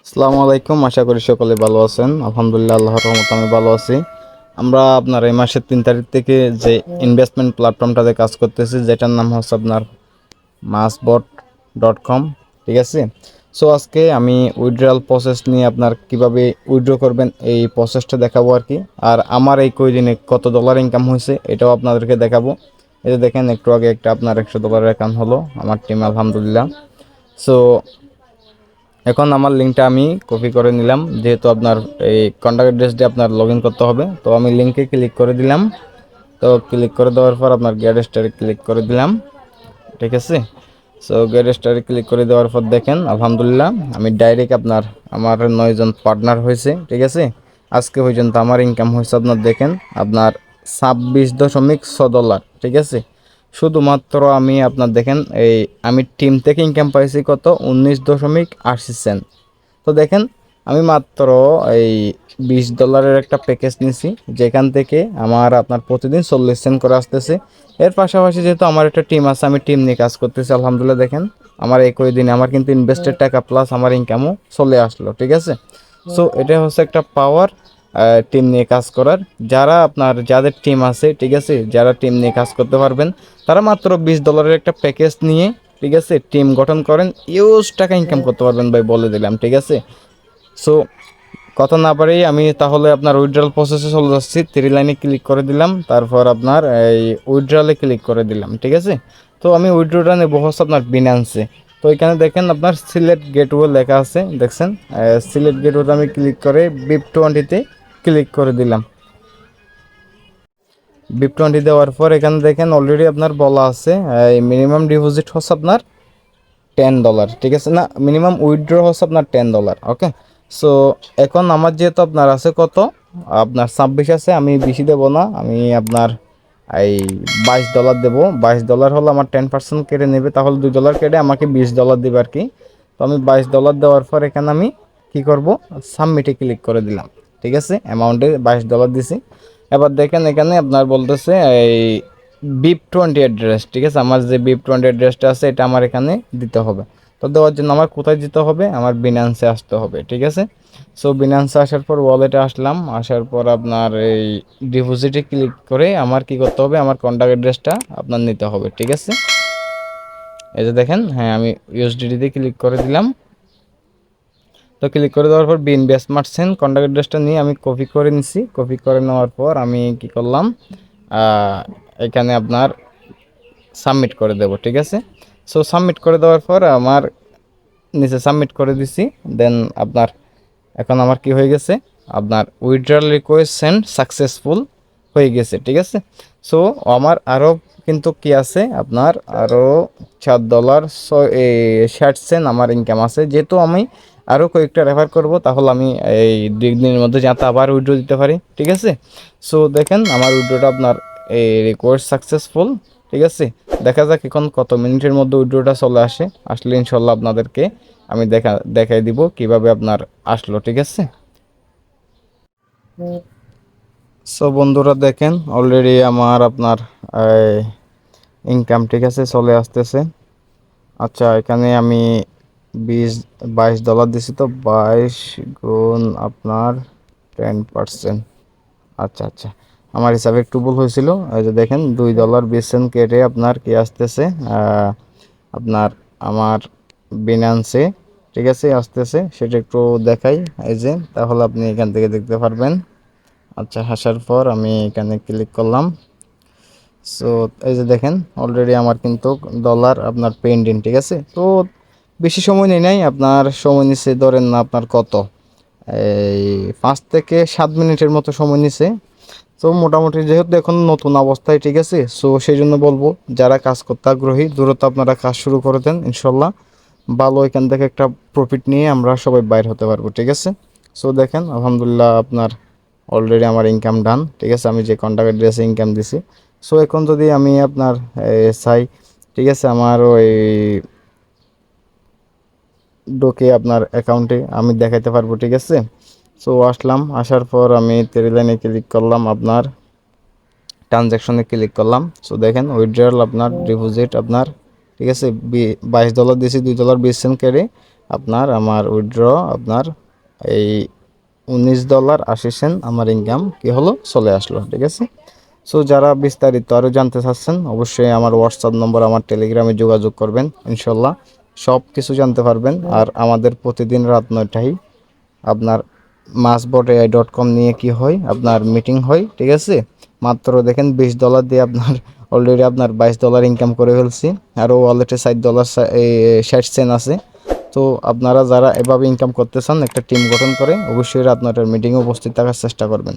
আসসালামু আলাইকুম, আশা করি সকলে ভালো আছেন। আলহামদুলিল্লাহ, আল্লাহর রহমতে আমি ভালো আছি। আমরা আপনার এই মাসের 3 তারিখ থেকে যে ইনভেস্টমেন্ট প্ল্যাটফর্মটাতে কাজ করতেছি, যেটার নাম হচ্ছে আপনার মাসবট.com। ঠিক আছে। সো আজকে আমি উইথড্রয়াল প্রসেস নিয়ে আপনার কিভাবে উইথড্র করবেন এই প্রসেসটা দেখাবো আর কি। আর আমার এই কয়দিনে কত ডলার ইনকাম হয়েছে এটাও আপনাদেরকে দেখাবো। এই যে দেখেন, একটু আগে একটা আপনার $100 অ্যাকাউন্ট হলো আমার টিম, আলহামদুলিল্লাহ। সো এখন আমার লিঙ্কটা আমি কপি করে নিলাম, যেহেতু আপনার এই কন্ট্যাক্ট অ্যাড্রেস দিয়ে আপনার লগ ইন করতে হবে। তো আমি লিঙ্কে ক্লিক করে দিলাম। তো ক্লিক করে দেওয়ার পর আপনার গেট স্টারে ক্লিক করে দিলাম। ঠিক আছে। সো গেট স্টারে ক্লিক করে দেওয়ার পর দেখেন, আলহামদুলিল্লাহ আমি ডাইরেক্ট আপনার আমার 9 জন পার্টনার হয়েছে। ঠিক আছে। আজকে পর্যন্ত আমার ইনকাম হয়েছে আপনার দেখেন আপনার $26.6। ঠিক আছে। শুধুমাত্র আমি আপনার দেখেন আমি টিম থেকে ইনকাম পাইছি কত, $19.80। তো দেখেন, আমি মাত্র এই $20 একটা প্যাকেজ নিছি, যেখান থেকে আমার আপনার প্রতিদিন 40 সেন্ট করে আসতেছে। এর পাশাপাশি যেহেতু আমার একটা টিম আছে, আমি টিম নিয়ে কাজ করতেছি। আলহামদুলিল্লাহ দেখেন, আমার একই দিনে আমার কিন্তু ইনভেস্টেড টাকা প্লাস আমার ইনকামও চলে আসলো। ঠিক আছে। সো এটা হচ্ছে একটা পাওয়ার টিম নিয়ে কাজ করার। যাদের টিম আছে, ঠিক আছে, যারা টিম নিয়ে কাজ করতে পারবেন, তারা মাত্র $20 একটা প্যাকেজ নিয়ে, ঠিক আছে, টিম গঠন করেন, ইউজ টাকা ইনকাম করতে পারবেন ভাই, বলে দিলাম। ঠিক আছে। সো কথা না পারেই আমি তাহলে আপনার উইথড্রয়াল প্রসেসে চলে যাচ্ছি। 3 লাইনে ক্লিক করে দিলাম, তারপর আপনার এই উইথড্রয়ালে ক্লিক করে দিলাম। ঠিক আছে। তো আমি উইথড্রটা নেব হচ্ছে আপনার বিনান্সে। তো এখানে দেখেন আপনার সিলেক্ট গেটওয়ে লেখা আছে, দেখছেন। সিলেক্ট গেটওয়েতে আমি ক্লিক করে BIP20-তে ক্লিক করে দিলাম। BIP20 দেওয়ার পর এখানে দেখেন অলরেডি আপনার বলা আছে মিনিমাম ডিপোজিট হচ্ছে আপনার $10। ঠিক আছে, না, মিনিমাম উইথড্র হচ্ছে আপনার $10। ওকে। সো এখন আমার যেহেতু আপনার আছে কত, আপনার 26 আছে, আমি বেশি দেবো না, আমি আপনার এই $22 দেবো। $22 হলো আমার 10% কেটে নেবে, তাহলে $2 কেটে আমাকে $20 দেবে আর কি। তো আমি $22 দেওয়ার পর এখানে আমি কি করব, সাবমিটে ক্লিক করে দিলাম। ঠিক আছে, অ্যামাউন্টে $22 দিছি। এবার দেখেন এখানে আপনার বলতেছে এই BIP20 অ্যাড্রেস। ঠিক আছে, আমার যে BIP20 অ্যাড্রেসটা আছে এটা আমার এখানে দিতে হবে। তো দেওয়ার জন্য আমার কোথায় দিতে হবে, আমার বিনান্সে আসতে হবে। ঠিক আছে। সো বিনান্সে আসার পর ওয়ালেটে আসলাম, আসার পর আপনার এই ডিপোজিটে ক্লিক করে আমার কি করতে হবে, আমার কন্ট্যাক্ট অ্যাড্রেসটা আপনার নিতে হবে। ঠিক আছে। এই যে দেখেন, হ্যাঁ, আমি ইউএসডিটিতে ক্লিক করে দিলাম। তো ক্লিক করে দেওয়ার পর বিএনবি স্মার্ট সেন্ড কন্ট্যাক্ট অ্যাড্রেসটা নিয়ে আমি কপি করে নিছি। কপি করে নেওয়ার পর আমি কি করলাম, এখানে আপনার সাবমিট করে দেব। ঠিক আছে। সো সাবমিট করে দেওয়ার পর আমার নিচে সাবমিট করে দিছি। দেন আপনার এখন আমার কি হয়ে গেছে, আপনার উইথড্রয়াল রিকোয়েস্ট সেন্ড সাকসেসফুল হয়ে গেছে। ঠিক আছে। সো আমার আরও কিন্তু কি আছে, আপনার আরও $7.60 আমার ইনকাম আছে। যেহেতু আমি আরও কয়েকটা রেফার করব, তাহলে আমি এই 2 দিনের মধ্যে যাতে আবার উইথড্র দিতে পারি। ঠিক আছে। সো দেখেন আমার উইথড্রটা আপনার এই রিকোয়েস্ট সাকসেসফুল। ঠিক আছে। দেখা যাক এখন কত মিনিটের মধ্যে উইথড্রটা চলে আসলে ইনশাল্লাহ আপনাদেরকে আমি দেখাই দিব কিভাবে আপনার আসলো। ঠিক আছে। সো বন্ধুরা দেখেন, অলরেডি আমার আপনার ইনকাম, ঠিক আছে, চলে আসতেছে। আচ্ছা, এখানে আমি 22 দিছি, তো 22 গুণ আপনার 10%। আচ্ছা আচ্ছা, আমার হিসাবে একটু ভুল হয়েছিল। এই যে দেখেন $2.20 কেটে আপনার কি আসতেছে, আপনার আমার বিনান্সে, ঠিক আছে, আসতেছে। সেটা একটু দেখাই, এই যে, তাহলে আপনি এখান থেকে দেখতে পারবেন। আচ্ছা, আসার পর আমি এখানে ক্লিক করলাম। সো এই যে দেখেন অলরেডি আমার কিন্তু ডলার আপনার পেন্ডিং। ঠিক আছে। তো বেশি সময় নেই নাই, আপনার সময় নিচ্ছে ধরেন না আপনার কত, এই 5 থেকে 7 মিনিটের মতো সময় নিছে। তো মোটামুটি যেহেতু এখন নতুন অবস্থায়, ঠিক আছে, সো সেই জন্য বলবো যারা কাজ করতে আগ্রহী দ্রুত আপনারা কাজ শুরু করে দেন, ইনশাল্লাহ ভালো এখান থেকে একটা প্রফিট নিয়ে আমরা সবাই বাইর হতে পারবো। ঠিক আছে। সো দেখেন আলহামদুলিল্লাহ আপনার অলরেডি আমার ইনকাম ডান। ঠিক আছে, আমি যে কন্ট্যাক্ট অ্যাড্রেসে ইনকাম দিছি। সো এখন যদি আমি আপনার চাই, ঠিক আছে, আমার ওই ঢোকে আপনার অ্যাকাউন্টে আমি দেখাতে পারবো। ঠিক আছে। সো আসলাম, আসার পর আমি 3 লাইনে ক্লিক করলাম, আপনার ট্রানজ্যাকশনে ক্লিক করলাম। সো দেখেন উইথড্রয়াল আপনার ডিপোজিট আপনার, ঠিক আছে, $22 দিয়েছি, $2.20 কেটে আপনার আমার উইথড্র আপনার এই $19.80 আমার ইনকাম কি হলো চলে আসলো, ঠিক আছে। সো যারা বিস্তারিত আরও জানতে চাচ্ছেন অবশ্যই আমার হোয়াটসঅ্যাপ নম্বর, আমার টেলিগ্রামে যোগাযোগ করবেন, ইনশাল্লাহ সব কিছু জানতে পারবেন। আর আমাদের প্রতিদিন রাত 9টায় আপনার massbot.ai.com নিয়ে কি হয় আপনার মিটিং হয়, ঠিক আছে। মাত্র দেখেন $20 দিয়ে আপনার অলরেডি আপনার $22 ইনকাম করে ফেলছি। আরও ওয়ালেটে $60 আছে। তো আপনারা যারা এভাবে ইনকাম করতে চান একটা টিম গঠন করে অবশ্যই রাত 9টার মিটিংয়ে উপস্থিত থাকার চেষ্টা করবেন।